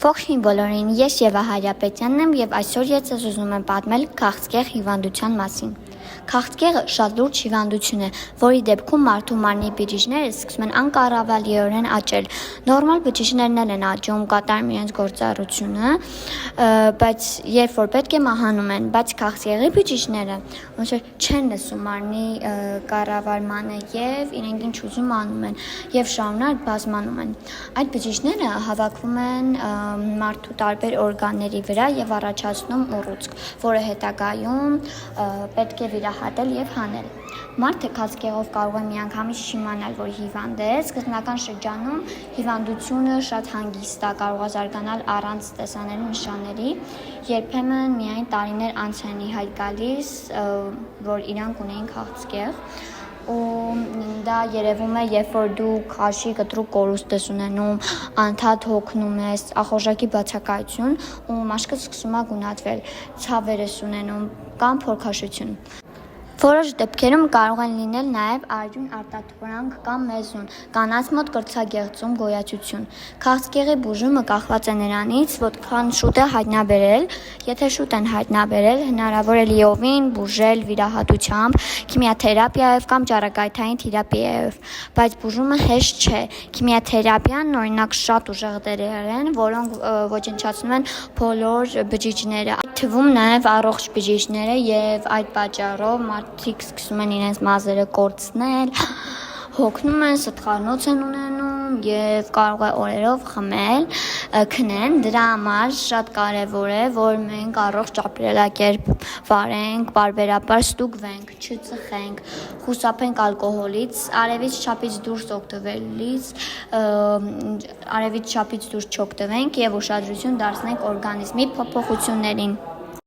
Ողջույն բոլորին, ես Եվա Հարապետյանն եմ եւ այսօր ես ձեզ ուզում եմ պատմել քաղցկեղ հիվանդության մասին։ Քաղցկեղը շատ լուրջ հիվանդություն է, որի դեպքում մարդու մարմնի բջիջները սկսում են անկառավարելիորեն աճել։ Նորմալ բջիջներն են աճում, կատարում իրենց գործառությունը, բայց երբ որ պետք է մահանում են, բայց քաղցկեղի բջիջները ոնց որ չեն լսում մարմնի կառավարմանը եւ իրենք ինչ ուզում անում են եւ շարունակ բազմանում են։ Այդ բջիջները հավաքվում են մարդու տարբեր օրգանների վրա եւ առաջացնում ուռուցք, որը հետագայում պետք է վիրահատել եւ հանել։ Մարդը քաղցկեղով կարող է միանգամից չիմանալ, որ հիվանդ է։ Սկզբնական շրջանում հիվանդությունը շատ հանգիստ է, կարող է զարգանալ առանց տեսանելի նշանների։ Երբեմն միայն տարիներ անց են ի հայտ գալիս, որ իրանք ունեին քաղցկեղ։ Ու դա երևում է, երբ որ դու քաշի կտրուկ կորուստ ես ունենում, անդադ հոգնում ես, ախորժակի բացակայություն ու մաշկը սկսում է գունատվել, ցավեր ես ունենում կամ փորքաշություն։ Որոշ դեպքերում կարող են լինել նաև արյուն արտաթորանք կամ մեզուն, կանանց մոտ կրծագեղձում գոյացություն։ Քաղցկեղի բուժումը կախված է նրանից, որքան շուտ է հայտնաբերել։ Եթե շուտ են հայտնաբերել, հնարավոր է լիովին բուժել վիրահատությամբ, քիմիաթերապիայով կամ ճառագայթային թերապիայով, բայց բուժումը հեշտ չէ։ Քիմիաթերապիան օրինակ շատ ուժեղ դերեր են, որոնք ոչնչացնում են բոլոր բջիջները, այդ թվում նաև առողջ բջիջները, եւ այդ պատճառով մարդիկ սկսում են իրենց մազերը կորցնել, հոգնում են, սթխարնոց են ունենում եւ կարող է օրերով խմել, քնեն։ Դրա համար շատ կարեւոր է, որ մենք առողջ ապրելակերպ վարենք, պարբերաբար ստուգվենք, չծխենք, խուսափենք ալկոհոլից, արևից չափից դուրս օգտվելիս, արևից չափից դուրս չօգտվենք եւ ուշադրություն դարձնենք օրգանիզմի փոփոխություններին։